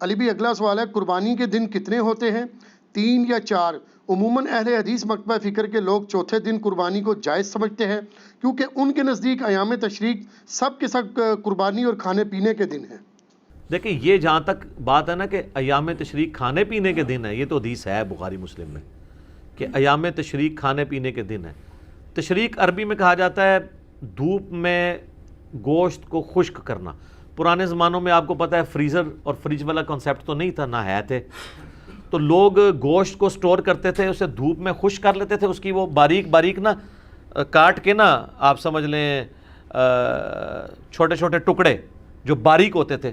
علی بھی اگلا سوال ہے، قربانی کے دن کتنے ہوتے ہیں، 3 یا 4؟ عموماً اہل حدیث مکتبہ فکر کے لوگ چوتھے دن قربانی کو جائز سمجھتے ہیں، کیونکہ ان کے نزدیک ایام تشریق سب کے سب قربانی اور کھانے پینے کے دن ہیں۔ دیکھیں یہ جہاں تک بات ہے نا کہ ایام تشریق کھانے پینے کے دن ہے، یہ تو حدیث ہے بخاری مسلم میں کہ ایام تشریق کھانے پینے کے دن ہے۔ تشریق عربی میں کہا جاتا ہے دھوپ میں گوشت کو خشک کرنا۔ پرانے زمانوں میں آپ کو پتہ ہے فریزر اور فریج والا کنسیپٹ تو نہیں تھا، نہ ہے تھے، تو لوگ گوشت کو سٹور کرتے تھے، اسے دھوپ میں خشک کر لیتے تھے، اس کی وہ باریک باریک نا کاٹ کے نا آپ سمجھ لیں چھوٹے چھوٹے ٹکڑے جو باریک ہوتے تھے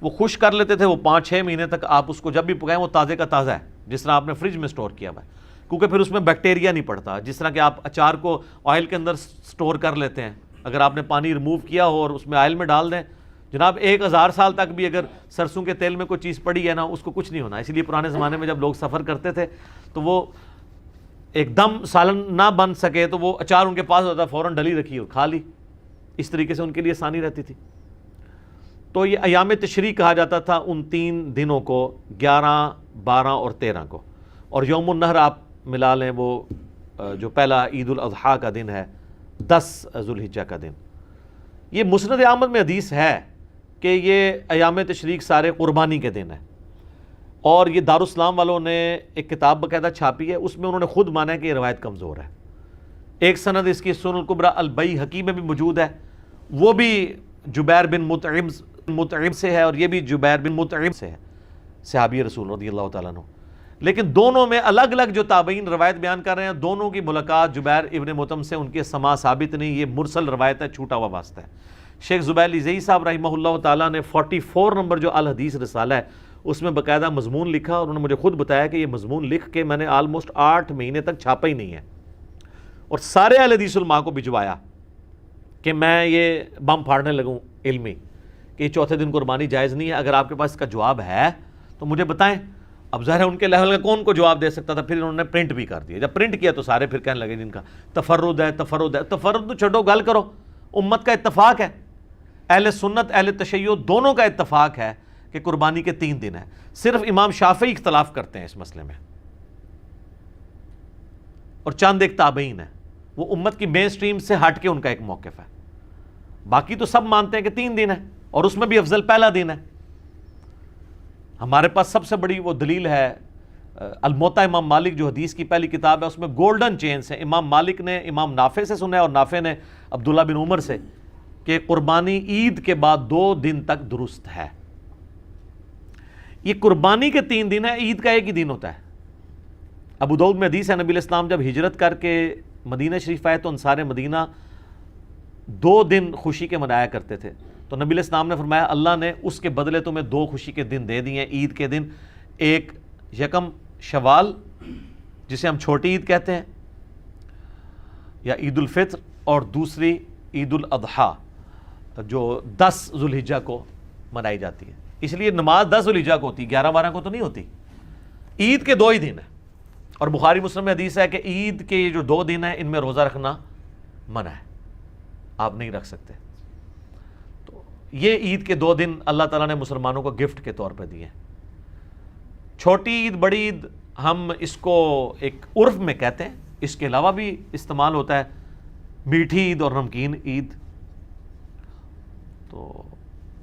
وہ خشک کر لیتے تھے۔ وہ 5-6 مہینے تک آپ اس کو جب بھی پکائیں وہ تازے کا تازہ ہے، جس طرح آپ نے فریج میں سٹور کیا ہوا ہے، کیونکہ پھر اس میں بیکٹیریا نہیں پڑتا۔ جس طرح کہ آپ اچار کو آئل کے اندر سٹور کر لیتے ہیں، اگر آپ نے پانی ریموو کیا ہو اور اس میں آئل میں ڈال دیں، جناب 1000 سال تک بھی اگر سرسوں کے تیل میں کوئی چیز پڑی ہے نا اس کو کچھ نہیں ہونا۔ اسی لیے پرانے زمانے میں جب لوگ سفر کرتے تھے تو وہ ایک دم سالن نہ بن سکے تو وہ اچار ان کے پاس ہوتا، فوراً ڈلی رکھی اور کھا لی، اس طریقے سے ان کے لیے آسانی رہتی تھی۔ تو یہ ایام تشریق کہا جاتا تھا ان 3 دنوں کو، 11، 12 اور 13 کو، اور یوم النحر آپ ملا لیں وہ جو پہلا عید الاضحیٰ کا دن ہے، 10 ذوالحجہ کا دن۔ یہ مسند احمد میں حدیث ہے کہ یہ ایام تشریق سارے قربانی کے دن ہیں، اور یہ دارالاسلام والوں نے ایک کتاب باقاعدہ چھاپی ہے، اس میں انہوں نے خود مانا ہے کہ یہ روایت کمزور ہے۔ ایک سند اس کی سنن الکبریٰ البیہقی میں بھی موجود ہے، وہ بھی جبیر بن مطعم سے ہے، اور یہ بھی جبیر بن مطعم سے ہے، صحابی رسول رضی اللہ تعالیٰ عنہ۔ لیکن دونوں میں الگ الگ جو تابعین روایت بیان کر رہے ہیں، دونوں کی ملاقات جبیر ابن مطعم سے ان کے سماع ثابت نہیں، یہ مرسل روایت ہے، چھوٹا ہوا واسطہ ہے۔ شیخ زبیر زئی صاحب رحمہ اللہ تعالیٰ نے 44 نمبر جو الحدیث رسالہ ہے اس میں باقاعدہ مضمون لکھا، اور انہوں نے مجھے خود بتایا کہ یہ مضمون لکھ کے میں نے آلموسٹ 8 مہینے تک چھاپا ہی نہیں ہے، اور سارے اہل حدیث علماء کو بھجوایا کہ میں یہ بم پھاڑنے لگوں علمی کہ یہ چوتھے دن قربانی جائز نہیں ہے۔ اگر آپ کے پاس اس کا جواب ہے تو مجھے بتائیں۔ اب ظاہر ہے ان کے لیول کا کون کو جواب دے سکتا تھا، پھر انہوں نے پرنٹ بھی کر دیا۔ جب پرنٹ کیا تو سارے پھر کہنے لگے جن کا تفرد ہے تفرد ہے، تفرد تو چھوڑو، گل کرو، امت کا اتفاق ہے، اہل سنت اہل تشیع دونوں کا اتفاق ہے کہ قربانی کے 3 دن ہیں۔ صرف امام شافعی اختلاف کرتے ہیں اس مسئلے میں، اور چند ایک تابعین ہیں، وہ امت کی مین سٹریم سے ہٹ کے ان کا ایک موقف ہے، باقی تو سب مانتے ہیں کہ 3 دن ہے، اور اس میں بھی افضل پہلا دن ہے۔ ہمارے پاس سب سے بڑی وہ دلیل ہے الموطا امام مالک جو حدیث کی پہلی کتاب ہے، اس میں گولڈن چینز ہے۔ امام مالک نے امام نافع سے سنا ہے، اور نافع نے عبداللہ بن عمر سے، کہ قربانی عید کے بعد 2 دن تک درست ہے۔ یہ قربانی کے 3 دن ہے، عید کا ایک ہی دن ہوتا ہے۔ ابو داؤد میں حدیث ہے، نبی علیہ السلام جب ہجرت کر کے مدینہ شریف آئے تو انصار مدینہ 2 دن خوشی کے منایا کرتے تھے، تو نبی علیہ السلام نے فرمایا اللہ نے اس کے بدلے تمہیں 2 خوشی کے دن دے دیے ہیں، عید کے دن، ایک 1 شوال جسے ہم چھوٹی عید کہتے ہیں یا عید الفطر، اور دوسری عید الاضحیٰ جو 10 ذوالحجہ کو منائی جاتی ہے۔ اس لیے نماز 10 ذوالحجہ کو ہوتی، 11-12 کو تو نہیں ہوتی، عید کے 2 ہی دن ہیں۔ اور بخاری مسلم میں حدیث ہے کہ عید کے یہ جو 2 دن ہیں ان میں روزہ رکھنا منع ہے، آپ نہیں رکھ سکتے۔ تو یہ عید کے 2 دن اللہ تعالیٰ نے مسلمانوں کو گفٹ کے طور پہ دیے ہیں۔ چھوٹی عید بڑی عید ہم اس کو ایک عرف میں کہتے ہیں، اس کے علاوہ بھی استعمال ہوتا ہے میٹھی عید اور نمکین عید، تو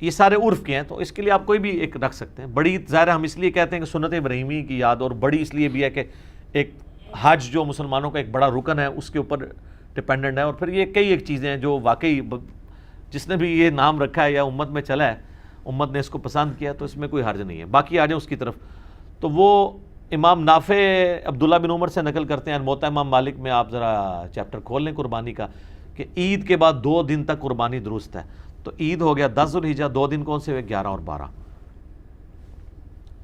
یہ سارے عرف کے ہیں، تو اس کے لیے آپ کوئی بھی ایک رکھ سکتے ہیں۔ بڑی عید ظاہر ہم اس لیے کہتے ہیں کہ سنت ابراہیمی کی یاد، اور بڑی اس لیے بھی ہے کہ ایک حج جو مسلمانوں کا ایک بڑا رکن ہے اس کے اوپر ڈپینڈنٹ ہے، اور پھر یہ کئی ایک چیزیں ہیں جو واقعی جس نے بھی یہ نام رکھا ہے یا امت میں چلا ہے، امت نے اس کو پسند کیا، تو اس میں کوئی حرج نہیں ہے۔ باقی آ جائیں اس کی طرف، تو وہ امام نافع عبداللہ بن عمر سے نقل کرتے ہیں، موطا امام مالک میں آپ ذرا چیپٹر کھول لیں قربانی کا، کہ عید کے بعد 2 دن تک قربانی درست ہے۔ تو عید ہو گیا 10 ذوالحجہ، 2 دن کون سے ہوئے؟ 11 اور 12،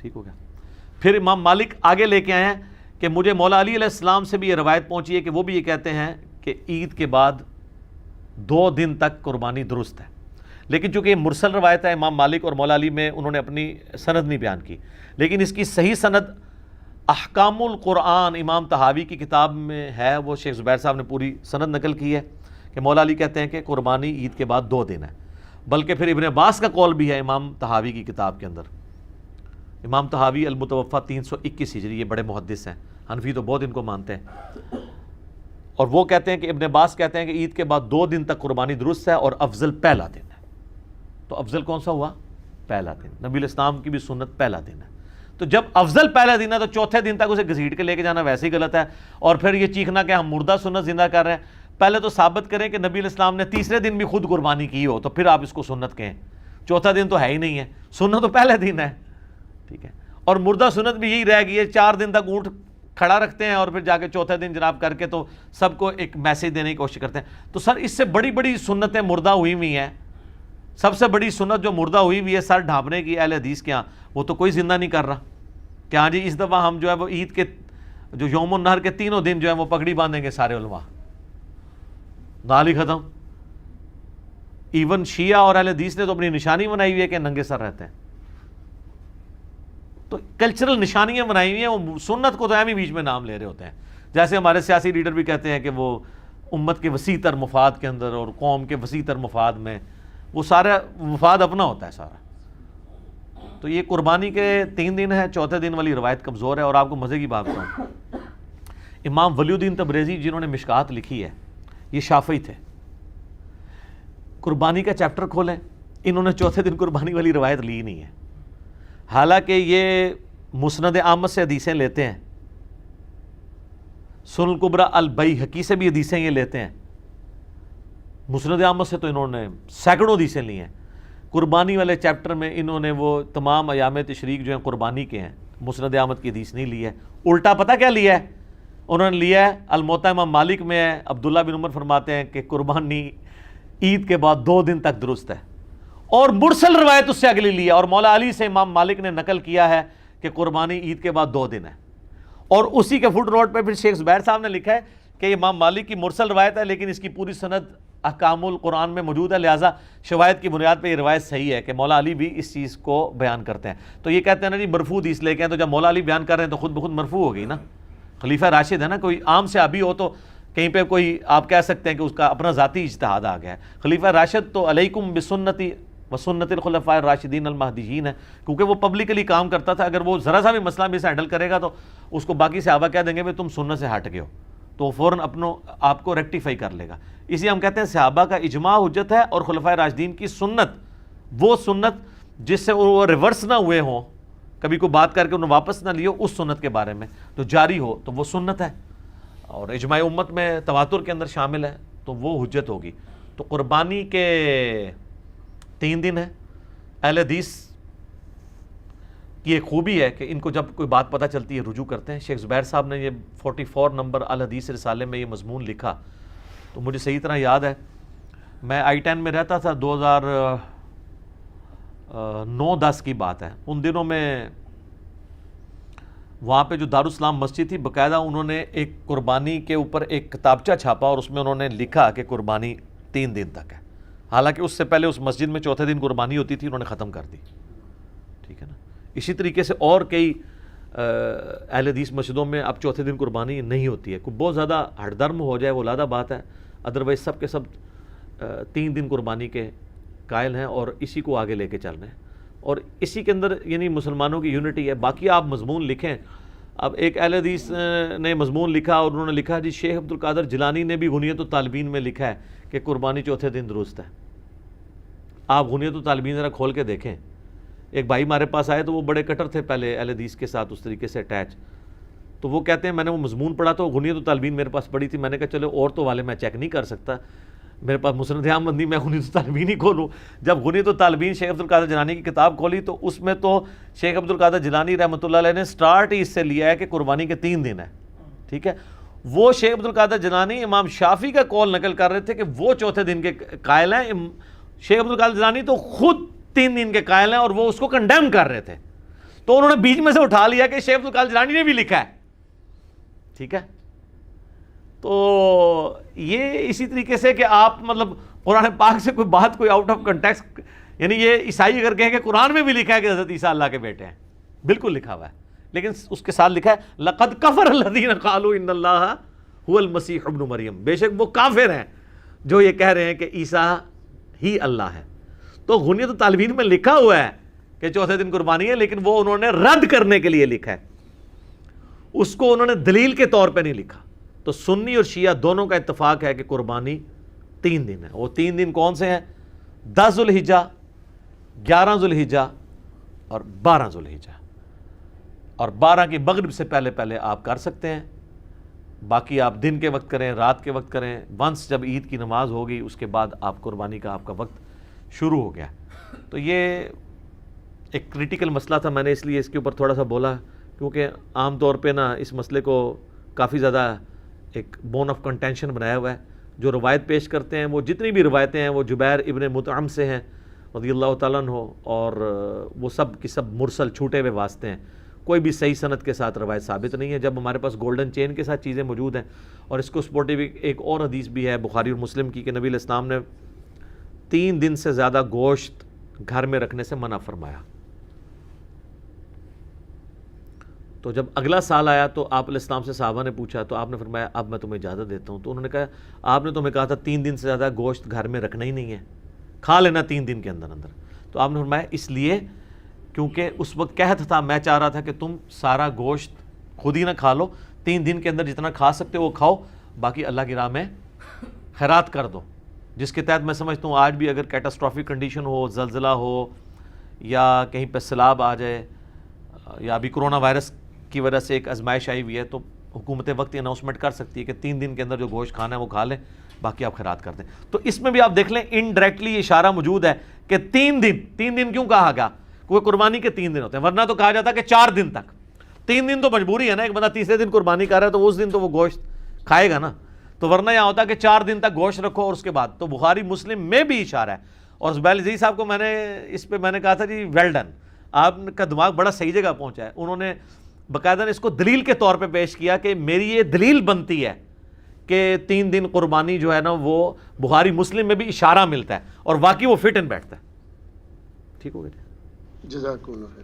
ٹھیک ہو گیا۔ پھر امام مالک آگے لے کے آئے ہیں کہ مجھے مولا علی علیہ السلام سے بھی یہ روایت پہنچی ہے کہ وہ بھی یہ کہتے ہیں کہ عید کے بعد 2 دن تک قربانی درست ہے، لیکن چونکہ یہ مرسل روایت ہے، امام مالک اور مولا علی میں انہوں نے اپنی سند نہیں بیان کی، لیکن اس کی صحیح سند احکام القرآن امام طحاوی کی کتاب میں ہے، وہ شیخ زبیر صاحب نے پوری سند نقل کی ہے کہ مولا علی کہتے ہیں کہ قربانی عید کے بعد 2 دن ہے، بلکہ پھر ابن عباس کا قول بھی ہے امام طحاوی کی کتاب کے اندر امام طحاوی المتوفا 321 ہجری، یہ بڑے محدث ہیں، حنفی تو بہت ان کو مانتے ہیں، اور وہ کہتے ہیں کہ ابن عباس کہتے ہیں کہ عید کے بعد 2 دن تک قربانی درست ہے اور افضل پہلا دن ہے۔ تو افضل کون سا ہوا؟ پہلا دن۔ نبی الاسلام کی بھی سنت پہلا دن ہے، تو جب افضل پہلا دن ہے تو چوتھے دن تک اسے گھسیٹ کے لے کے جانا ویسے ہی غلط ہے، اور پھر یہ چیخنا کہ ہم مردہ سنت زندہ کر رہے ہیں۔ پہلے تو ثابت کریں کہ نبی الاسلام نے تیسرے دن بھی خود قربانی کی ہو، تو پھر آپ اس کو سنت کہیں۔ چوتھا دن تو ہے ہی نہیں ہے، سنت تو پہلے دن ہے، ٹھیک ہے۔ اور مردہ سنت بھی یہی رہ گئی ہے، 4 دن تک اونٹ کھڑا رکھتے ہیں اور پھر جا کے چوتھے دن جناب کر کے تو سب کو ایک میسج دینے کی کوشش کرتے ہیں۔ تو سر اس سے بڑی بڑی سنتیں مردہ ہوئی ہوئی ہیں، سب سے بڑی سنت جو مردہ ہوئی ہوئی ہے سر ڈھانپنے کی اہل حدیث کے ہاں، وہ تو کوئی زندہ نہیں کر رہا کہ ہاں جی اس دفعہ ہم جو ہے وہ عید کے جو یوم النہر کے 3 دن جو ہے وہ پگڑی باندھیں گے سارے علماء، گال ہی ختم۔ ایون شیعہ اور اہل حدیث نے تو اپنی نشانی بنائی ہوئی ہے کہ ننگے سر رہتے ہیں، تو کلچرل نشانیاں بنائی ہوئی ہیں، وہ سنت کو تو اہم ہی بیچ میں نام لے رہے ہوتے ہیں۔ جیسے ہمارے سیاسی لیڈر بھی کہتے ہیں کہ وہ امت کے وسیع تر مفاد کے اندر اور قوم کے وسیع تر مفاد میں، وہ سارا مفاد اپنا ہوتا ہے سارا۔ تو یہ قربانی کے 3 دن ہے، چوتھے دن والی روایت کمزور ہے۔ اور آپ کو مزے کی بات بتاؤں، امام ولی الدین تبریزی جنہوں نے مشکات لکھی ہے، یہ شافعی تھے، قربانی کا چیپٹر کھولیں، انہوں نے چوتھے دن قربانی والی روایت لی نہیں ہے، حالانکہ یہ مسند احمد سے حدیثیں لیتے ہیں، سنن الکبریٰ البیہقی سے بھی حدیثیں یہ لیتے ہیں، مسند احمد سے تو انہوں نے سینکڑوں حدیثیں لی ہیں۔ قربانی والے چیپٹر میں انہوں نے وہ تمام ایام تشریق جو ہیں قربانی کے ہیں، مسند احمد کی حدیث نہیں لی ہے، الٹا پتہ کیا لیا ہے انہوں نے؟ لیا ہے الموطا امام مالک میں ہے، عبداللہ بن عمر فرماتے ہیں کہ قربانی عید کے بعد 2 دن تک درست ہے، اور مرسل روایت اس سے اگلی لی ہے، اور مولا علی سے امام مالک نے نقل کیا ہے کہ قربانی عید کے بعد 2 دن ہے، اور اسی کے فٹ نوٹ پہ پھر شیخ زبیر صاحب نے لکھا ہے کہ امام مالک کی مرسل روایت ہے لیکن اس کی پوری سند احکام القرآن میں موجود ہے، لہٰذا شواہد کی بنیاد پہ یہ روایت صحیح ہے کہ مولا علی بھی اس چیز کو بیان کرتے ہیں۔ تو یہ کہتے ہیں نا جی مرفوع حدیث لے کے ہیں، تو جب مولا علی بیان کر رہے ہیں تو خود بخود مرفوع ہو گئی نا، خلیفہ راشد ہے نا، کوئی عام صحابی ہو تو کہیں پہ کوئی آپ کہہ سکتے ہیں کہ اس کا اپنا ذاتی اجتہاد آ گیا ہے، خلیفہ راشد تو علیکم بسنتی وسنت الخلفاء الراشدین المہدیین ہے، کیونکہ وہ پبلکلی کام کرتا تھا، اگر وہ ذرا سا بھی مسئلہ بھی سے ہینڈل کرے گا تو اس کو باقی صحابہ کہہ دیں گے تم سنت سے ہٹ گئے ہو، تو وہ فوراً آپ کو ریکٹیفائی کر لے گا۔ اس لیے ہم کہتے ہیں صحابہ کا اجماع حجت ہے، اور خلفائے راشدین کی سنت، وہ سنت جس سے وہ ریورس نہ ہوئے ہوں، کبھی کوئی بات کر کے انہوں واپس نہ لیو، اس سنت کے بارے میں تو جاری ہو تو وہ سنت ہے، اور اجماع امت میں تواتر کے اندر شامل ہے تو وہ حجت ہوگی۔ تو قربانی کے 3 دن ہے، اہل حدیث کی ایک خوبی ہے کہ ان کو جب کوئی بات پتہ چلتی ہے رجوع کرتے ہیں۔ شیخ زبیر صاحب نے یہ 44 نمبر الحدیث رسالے میں یہ مضمون لکھا، تو مجھے صحیح طرح یاد ہے، میں I-10 میں رہتا تھا، 2009-10 کی بات ہے، ان دنوں میں وہاں پہ جو دارالاسلام مسجد تھی، باقاعدہ انہوں نے ایک قربانی کے اوپر ایک کتابچہ چھاپا اور اس میں انہوں نے لکھا کہ قربانی 3 دن تک ہے، حالانکہ اس سے پہلے اس مسجد میں چوتھے دن قربانی ہوتی تھی، انہوں نے ختم کر دی، ٹھیک ہے نا۔ اسی طریقے سے اور کئی اہل حدیث مسجدوں میں اب چوتھے دن قربانی نہیں ہوتی ہے، کوئی بہت زیادہ ہٹ درم ہو جائے وہ علیحدہ بات ہے، ادروائز سب کے سب 3 دن قربانی کے قائل ہیں اور اسی کو آگے لے کے چل رہے ہیں، اور اسی کے اندر یعنی مسلمانوں کی یونٹی ہے۔ باقی آپ مضمون لکھیں، اب ایک اہل حدیث نے مضمون لکھا اور انہوں نے لکھا جی شیخ عبدالقادر جیلانی نے بھی غنیۃ الطالبین میں لکھا ہے کہ قربانی چوتھے دن درست ہے۔ آپ غنیۃ الطالبین ذرا کھول کے دیکھیں، ایک بھائی ہمارے پاس آئے تو وہ بڑے کٹر تھے پہلے اہل حدیث کے ساتھ اس طریقے سے اٹیچ، تو وہ کہتے ہیں میں نے وہ مضمون پڑھا تو غنیۃ الطالبین میرے پاس پڑھی تھی، میں نے کہا چلو عورتوں والے میں چیک نہیں کر سکتا، میرے پاس مسند احمد نہیں، میں غنیۃ الطالبین ہی کھولوں۔ جب غنیۃ الطالبین شیخ عبدالقادر جیلانی کی کتاب کھولی تو اس میں تو شیخ عبدالقادر جیلانی رحمۃ اللہ علیہ نے سٹارٹ ہی اس سے لیا ہے کہ قربانی کے 3 دن ہے، ٹھیک ہے۔ وہ شیخ عبدالقادر جیلانی امام شافعی کا قول نقل کر رہے تھے کہ وہ چوتھے دن کے قائل ہیں، شیخ عبدالقادر جیلانی تو خود 3 دن کے قائل ہیں اور وہ اس کو کنڈیم کر رہے تھے، تو انہوں نے بیچ میں سے اٹھا لیا کہ شیخ عبدالقادر جیلانی نے بھی لکھا ہے، ٹھیک ہے۔ تو یہ اسی طریقے سے کہ آپ مطلب قرآن پاک سے کوئی بات کوئی آؤٹ آف کنٹیکسٹ، یعنی یہ عیسائی اگر کہیں کہ قرآن میں بھی لکھا ہے کہ حضرت عیسیٰ اللہ کے بیٹے ہیں، بالکل لکھا ہوا ہے، لیکن اس کے ساتھ لکھا ہے لقد کفر الذین قالوا ان اللہ هو المسیح ابن مریم، بے شک وہ کافر ہیں جو یہ کہہ رہے ہیں کہ عیسیٰ ہی اللہ ہے۔ تو غنیۃ الطالبین میں لکھا ہوا ہے کہ چوتھے دن قربانی ہے، لیکن وہ انہوں نے رد کرنے کے لیے لکھا ہے، اس کو انہوں نے دلیل کے طور پہ نہیں لکھا۔ تو سنی اور شیعہ دونوں کا اتفاق ہے کہ قربانی 3 دن ہے۔ وہ 3 دن کون سے ہیں؟ 10 ذوالحجہ، 11 ذوالحجہ اور 12 ذوالحجہ، اور 12 کی مغرب سے پہلے پہلے آپ کر سکتے ہیں، باقی آپ دن کے وقت کریں، رات کے وقت کریں۔ ونس جب عید کی نماز ہوگی اس کے بعد آپ قربانی کا آپ کا وقت شروع ہو گیا۔ تو یہ ایک کریٹیکل مسئلہ تھا، میں نے اس لیے اس کے اوپر تھوڑا سا بولا، کیونکہ عام طور پہ نا اس مسئلے کو کافی زیادہ ایک بون آف کنٹینشن بنایا ہوا ہے۔ جو روایت پیش کرتے ہیں، وہ جتنی بھی روایتیں ہیں وہ جبیر ابن مطعم سے ہیں رضی اللہ تعالیٰ عنہ، اور وہ سب کی سب مرسل چھوٹے ہوئے واسطے ہیں، کوئی بھی صحیح سند کے ساتھ روایت ثابت نہیں ہے۔ جب ہمارے پاس گولڈن چین کے ساتھ چیزیں موجود ہیں، اور اس کو سپورٹیو ایک اور حدیث بھی ہے بخاری اور مسلم کی کہ نبی علیہ السلام نے 3 دن سے زیادہ گوشت گھر میں رکھنے سے منع فرمایا۔ تو جب اگلا سال آیا تو آپ علیہ السلام سے صحابہ نے پوچھا، تو آپ نے فرمایا اب میں تمہیں اجازت دیتا ہوں۔ تو انہوں نے کہا آپ نے تمہیں کہا تھا 3 دن سے زیادہ گوشت گھر میں رکھنا ہی نہیں ہے، کھا لینا 3 دن کے اندر اندر۔ تو آپ نے فرمایا اس لیے کیونکہ اس وقت قحط تھا، میں چاہ رہا تھا کہ تم سارا گوشت خود ہی نہ کھا لو، 3 دن کے اندر جتنا کھا سکتے ہو وہ کھاؤ، باقی اللہ کی راہ میں خیرات کر دو۔ جس کے تحت میں سمجھتا ہوں آج بھی اگر کیٹاسٹرافک کنڈیشن ہو، زلزلہ ہو، یا کہیں پہ سیلاب آ جائے، یا ابھی کرونا وائرس کی وجہ سے ایک آزمائش آئی ہوئی ہے، تو حکومت وقت اناؤنسمنٹ کر سکتی ہے کہ 3 دن کے اندر جو گوشت کھانا ہے وہ کھا لیں، باقی آپ خیرات کر دیں۔ تو اس میں بھی آپ دیکھ لیں انڈائریکٹلی اشارہ موجود ہے کہ 3 دن کیوں کہا گیا؟ کیونکہ قربانی کے 3 دن ہوتے ہیں، ورنہ تو کہا جاتا ہے کہ 4 دن تک۔ 3 دن تو مجبوری ہے نا، ایک بندہ تیسرے دن قربانی کر رہا ہے تو اس دن تو وہ گوشت کھائے گا نا، تو ورنہ یہاں ہوتا ہے کہ 4 دن تک گوشت رکھو اور اس کے بعد۔ تو بخاری مسلم میں بھی اشارہ ہے، اور زبیر عزیز صاحب کو میں نے کہا تھا جی ویل ڈن، آپ کا دماغ بڑا صحیح جگہ پہنچا ہے۔ انہوں نے باقاعدہ اس کو دلیل کے طور پہ پیش کیا کہ میری یہ دلیل بنتی ہے کہ 3 دن قربانی جو ہے نا وہ بخاری مسلم میں بھی اشارہ ملتا ہے، اور واقعی وہ فٹ ان بیٹھتا ہے۔ ٹھیک ہو گیا؟ جزاک اللہ خیر۔